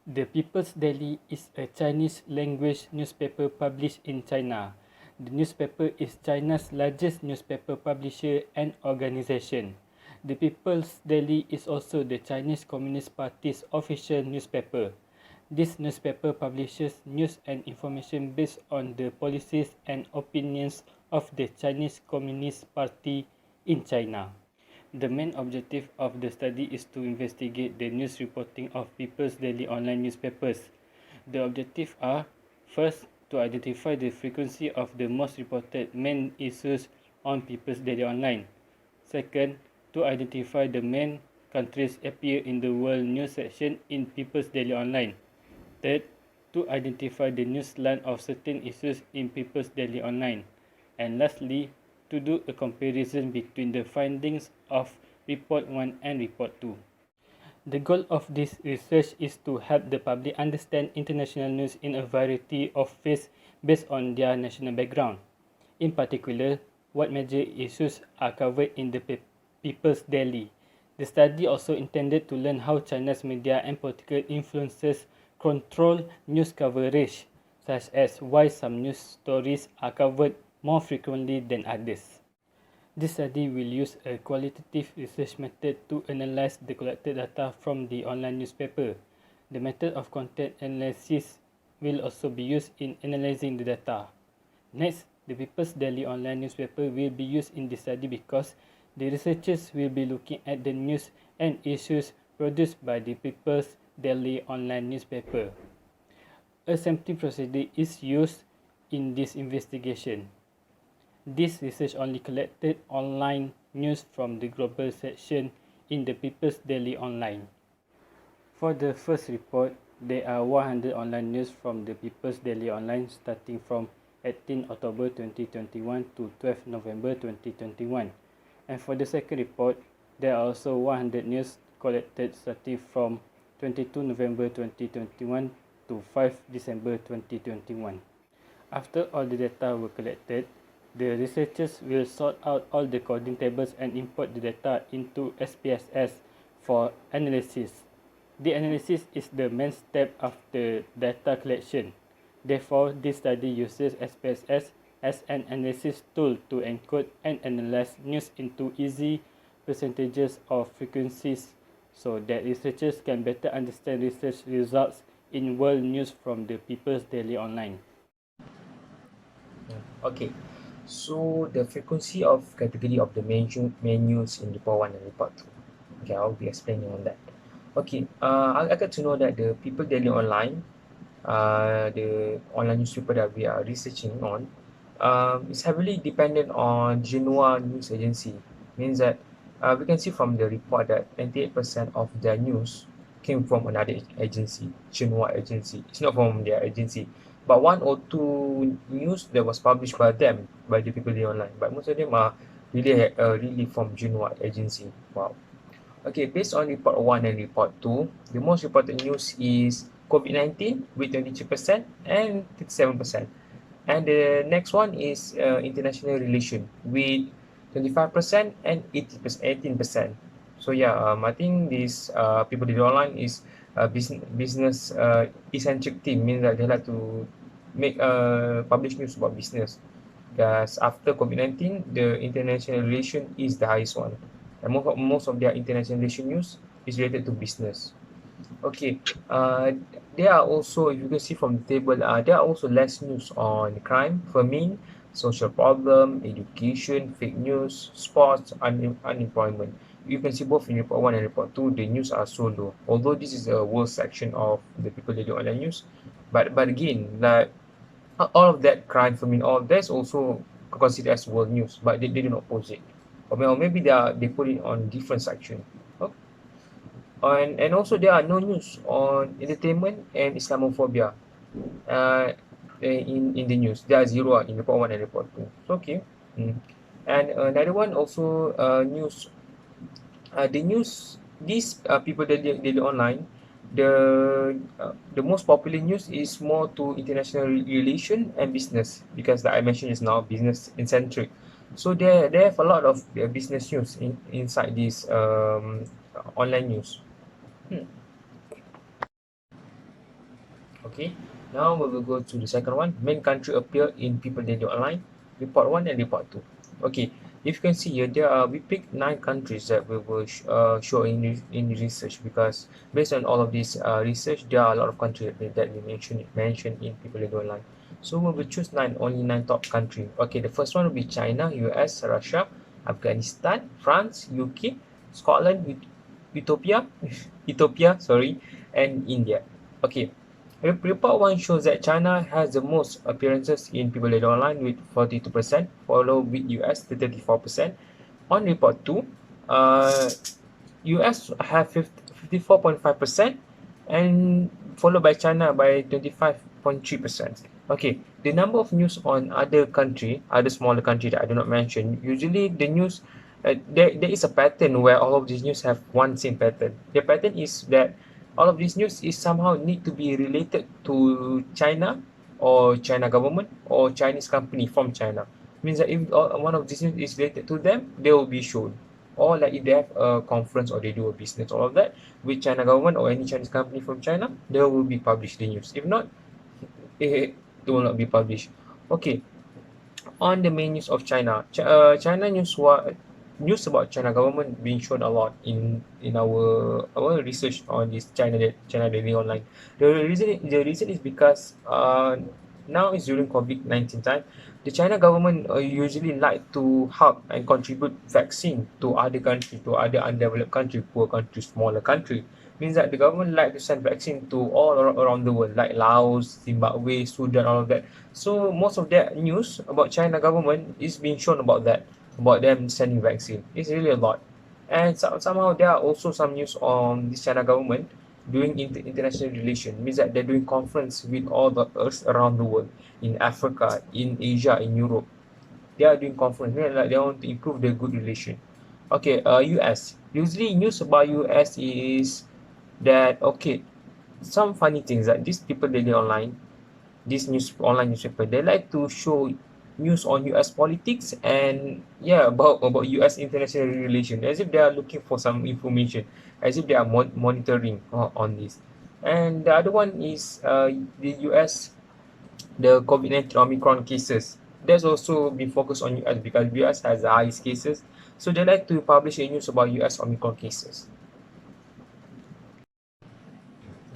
The People's Daily is a Chinese language newspaper published in China. The newspaper is China's largest newspaper publisher and organization. The People's Daily is also the Chinese Communist Party's official newspaper. This newspaper publishes news and information based on the policies and opinions of the Chinese Communist Party in China. The main objective of the study is to investigate the news reporting of People's Daily online newspapers. The objectives are: first, to identify the frequency of the most reported main issues on People's Daily Online. Second, to identify the main countries appear in the world news section in People's Daily Online. Third, to identify the news line of certain issues in People's Daily Online. And lastly, to do a comparison between the findings of Report 1 and Report 2. The goal of this research is to help the public understand international news in a variety of ways based on their national background. In particular, what major issues are covered in the People's Daily. The study also intended to learn how China's media and political influences control news coverage, such as why some news stories are covered more frequently than others. This study will use a qualitative research method to analyze the collected data from the online newspaper. The method of content analysis will also be used in analyzing the data. Next, the People's Daily online newspaper will be used in this study because the researchers will be looking at the news and issues produced by the People's Daily online newspaper. A sampling procedure is used in this investigation. This research only collected online news from the global section in the People's Daily Online. For the first report, there are 100 online news from the People's Daily Online starting from 18 October 2021 to 12 November 2021. And for the second report, there are also 100 news collected starting from 22 November 2021 to 5 December 2021. After all the data were collected, the researchers will sort out all the coding tables and import the data into SPSS for analysis. The analysis is the main step of the data collection. Therefore, this study uses SPSS as an analysis tool to encode and analyze news into easy percentages or frequencies so that researchers can better understand research results in world news from the People's Daily Online. Okay, so the frequency of category of the menus in report 1 and report 2. Okay, I'll be explaining on that. Okay, I got to know that the People Daily Online, the online newspaper that we are researching on, is heavily dependent on Xinhua News Agency. Means that we can see from the report that 98% of their news came from another agency, Xinhua Agency. It's not from their agency, but one or two news that was published by them, by the People Daily Online. But most of them are really from Xinhua Agency. Wow. Okay, based on report 1 and report 2, the most reported news is COVID-19 with 22% and 37%. And the next one is international relation with 25% and 80%, 18%. So yeah, I think this People Daily Online is a business eccentric team, means that they like to make publish news about business. Because after COVID-19, the international relation is the highest one. And most of their international relation news is related to business. Okay, there are also, if you can see from the table, there are also less news on crime, famine, social problem, education, fake news, sports, unemployment. You can see both in report 1 and report 2, the news are so low. Although this is a world section of the People Daily Online news, but again, like all of that crime, famine, all that's also considered as world news, but they do not post it. Or maybe they put it on different section. Okay. And also there are no news on entertainment and Islamophobia uh, in the news. There are zero in report 1 and report 2. So, okay. Mm. And another one also news. The news, these People Daily Online, the most popular news is more to international relation and business, because like I mentioned just now, business centric. So they have a lot of business news inside this online news. Hmm. Okay, now we will go to the second one. Main country appear in People Daily Online, Report 1 and Report 2. Okay, if you can see here, we picked 9 countries that we will show in research, because based on all of this research, there are a lot of countries that we mentioned in People Daily Online. So we will choose only 9 top countries. Okay, the first one will be China, US, Russia, Afghanistan, France, UK, Scotland, Ethiopia, Ethiopia, sorry, and India. Okay, Report 1 shows that China has the most appearances in People Daily Online with 42%, followed with US 34%. On Report 2, US have 54.5% and followed by China by 25.3%. Okay, the number of news on other smaller country that I do not mention, usually the news, there is a pattern where all of these news have one same pattern. The pattern is that all of these news is somehow need to be related to China or China government or Chinese company from China. Means that if one of these news is related to them, they will be shown. Or like if they have a conference or they do a business, all of that with China government or any Chinese company from China, they will be published the news. If not, it will not be published. Okay, on the main news of China, China news, news about China government being shown a lot in our research on this China Daily Online. The reason is because now is during COVID-19 time. The China government usually like to help and contribute vaccine to other country, to other undeveloped country, poor country, smaller country. Means that the government like to send vaccine to all around the world, like Laos, Zimbabwe, Sudan, all of that. So most of that news about China government is being shown about them sending vaccine. It's really a lot. And somehow there are also some news on this China government doing international relation. Means that they're doing conference with all the earth around the world, in Africa, in Asia, in Europe. They are doing conference. Like they want to improve their good relation. Okay, US. Usually news about US is that, okay, some funny things that these people daily online, this online newspaper, they like to show news on US politics and yeah, about US international relation, as if they are looking for some information, as if they are monitoring on this. And the other one is the US, the COVID-19 Omicron cases. That's also been focused on US because US has the highest cases. So they like to publish a news about US Omicron cases.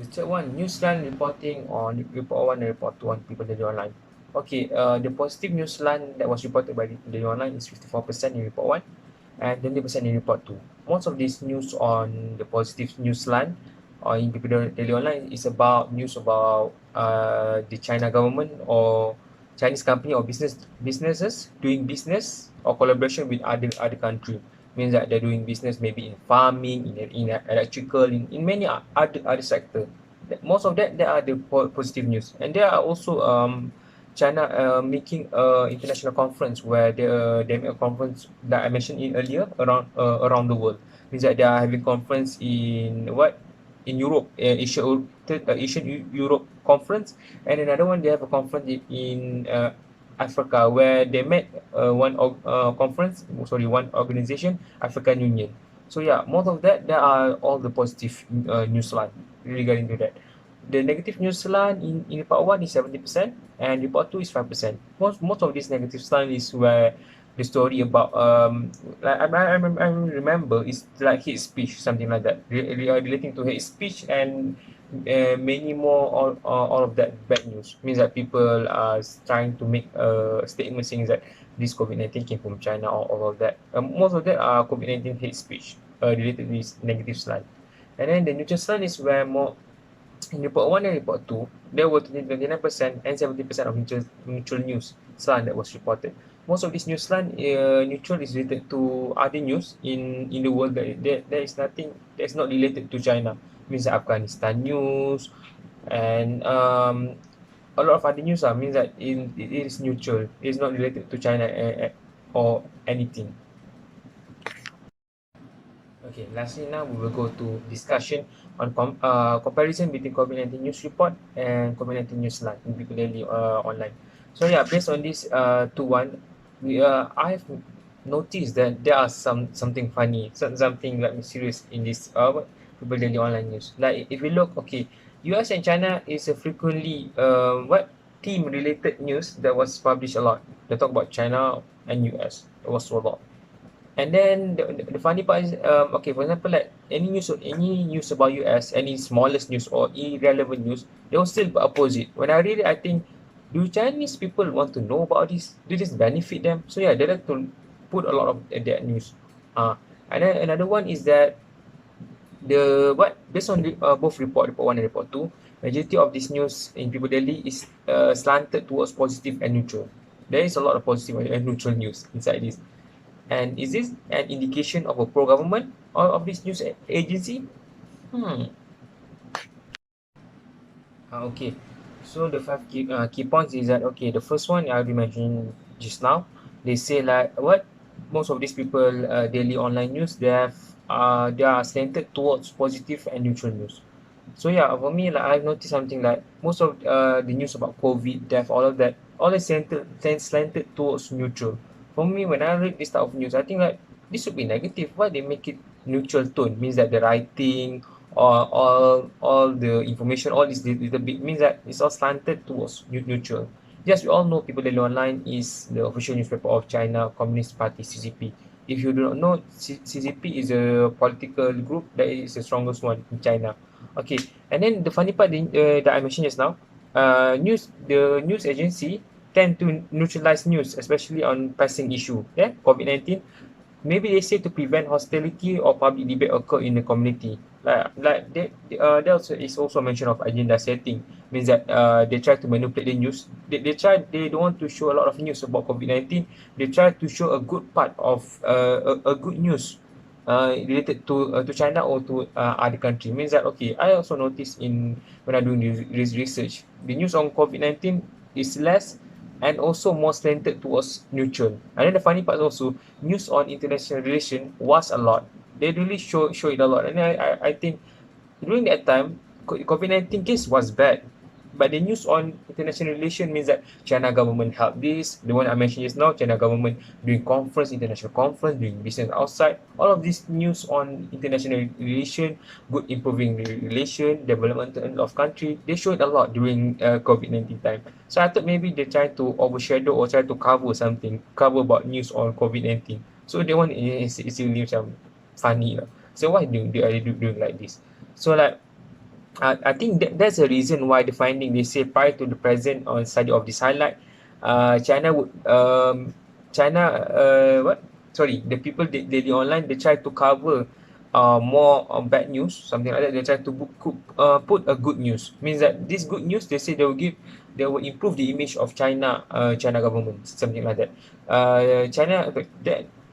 The third one, Newsline reporting on Report 1 and Report 2 on People Daily Online. Okay, the positive Newsline that was reported by People Daily Online is 54% in Report 1 and 20% in Report 2. Most of this news on the positive Newsline or in People Daily Online is about news about the China government or Chinese company or businesses doing business or collaboration with other country. Means that they're doing business maybe in farming, in electrical, in many other sector. Most of that, there are the positive news, and there are also China making a international conference where they make a conference that I mentioned earlier around the world. Means that they are having conference in in Europe, Asian Europe conference, and another one they have a conference in Africa, where they met one organization, African Union. So yeah, most of that, there are all the positive news line regarding to that. The negative news line in report 1 is 70% and report 2 is 5%. Most of this negative line is where the story about like I remember it's like hate speech, something like that, relating to hate speech and many more, all of that bad news. Means that people are trying to make a statement saying that this COVID-19 came from China or all of that. Most of that are COVID-19 hate speech related to this negative slide. And then the neutral slide is where more in report 1 and report 2, there were 29% and 70% of neutral news slant that was reported. Most of this news slant neutral is related to other news in the world that there is nothing that is not related to China. Means Afghanistan news and a lot of other news means that it is neutral. It is not related to China or anything. Okay, lastly now we will go to discussion on comparison between COVID-19 news report and COVID-19 news line in People Daily Online. So yeah, based on this I've noticed that there are something funny, something like mysterious in this People Daily Online news. Like if we look, okay, US and China is a frequently team-related news that was published a lot. They talk about China and US. It was a lot. And then the funny part is, okay, for example, like any news about US, any smallest news or irrelevant news, they will still oppose it. When I read it, I think, do Chinese people want to know about this? Do this benefit them? So yeah, they like to put a lot of that news. And then another one is that based on both report one and report two, majority of this news in People Daily is slanted towards positive and neutral. There is a lot of positive and neutral news inside this. And is this an indication of a pro-government or of this news agency? Hmm. Okay. So the five key points is that, okay, the first one I already mentioned just now. They say like what most of these people daily online news they are slanted towards positive and neutral news. So yeah, for me, like I've noticed something like most of the news about COVID, death, all of that, all is slanted towards neutral. For me, when I read this type of news, I think like this should be negative. Why they make it neutral tone? Means that the writing or all the information, all this little bit means that it's all slanted towards neutral. Yes, we all know People Daily Online is the official newspaper of China Communist Party (CCP). If you do not know, CCP is a political group that is the strongest one in China. Okay, and then the funny part that I mentioned just now, the news agency tend to neutralize news, especially on pressing issue, yeah, COVID-19. Maybe they say to prevent hostility or public debate occur in the community. There also is also mention of agenda setting, means that they try to manipulate the news. They don't want to show a lot of news about COVID-19. They try to show a good part of a good news related to China or to other country. Means that, okay, I also noticed when I doing this research, the news on COVID-19 is less and also more slanted towards neutral. And then the funny part also, news on international relation was a lot. They really show it a lot. And I think during that time, COVID-19 case was bad. But the news on international relation means that China government helped this. The one I mentioned just now, China government doing conference, international conference, doing business outside. All of this news on international relation, good improving relation, development of country, they show it a lot during COVID-19 time. So I thought maybe they try to overshadow or try to cover something, cover about news on COVID-19. So they want is really macam funny lah. So why are they doing like this? So like I think that's the reason why the finding they say prior to the present on study of this highlight, China would China what sorry the People Daily Online they try to cover more bad news, something like that. They try to put a good news, means that this good news they say they will improve the image of China government, something like that.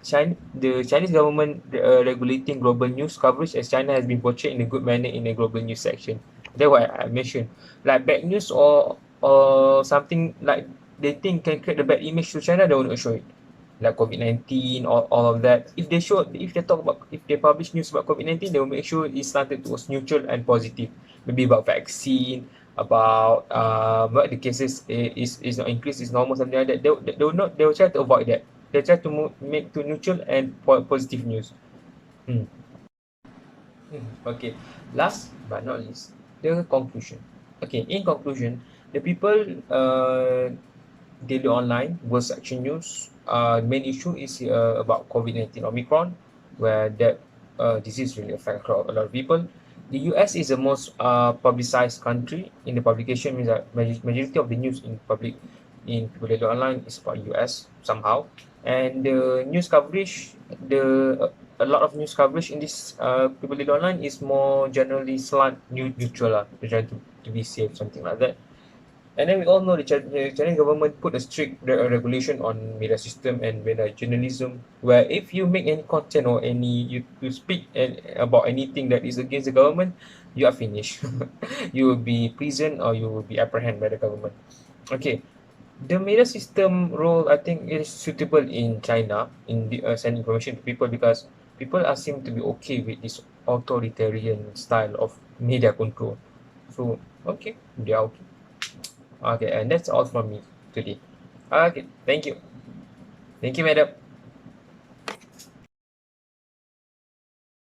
The Chinese government regulating global news coverage as China has been portrayed in a good manner in the global news section. That's what I mentioned. Like bad news or something like they think can create a bad image to China, they will not show it. Like COVID-19 or all of that. If they publish news about COVID-19, they will make sure it's slanted towards neutral and positive. Maybe about vaccine, about what the cases is not increased, is normal, something like that. They will try to avoid that. They try to make to neutral and positive news. Hmm. Okay. Last but not least, the conclusion. Okay. In conclusion, the People Daily Online World Section News. Main issue is about COVID-19 Omicron, where that disease really affects a lot of people. The US is the most publicized country in the publication, means that majority of the news in People Daily Online is about US somehow. And the news coverage, a lot of news coverage in this People Daily Online is more generally neutral lah. They try to be safe, something like that. And then we all know the Chinese government put a strict regulation on media system and media journalism, where if you make any content or you speak about anything that is against the government, you are finished. You will be prison or you will be apprehended by the government. Okay, the media system role I think is suitable in China in sending information to people, because people are seem to be okay with this authoritarian style of media control. So okay, they are okay. Okay, and that's all from me today. Okay, thank you. Thank you, madam.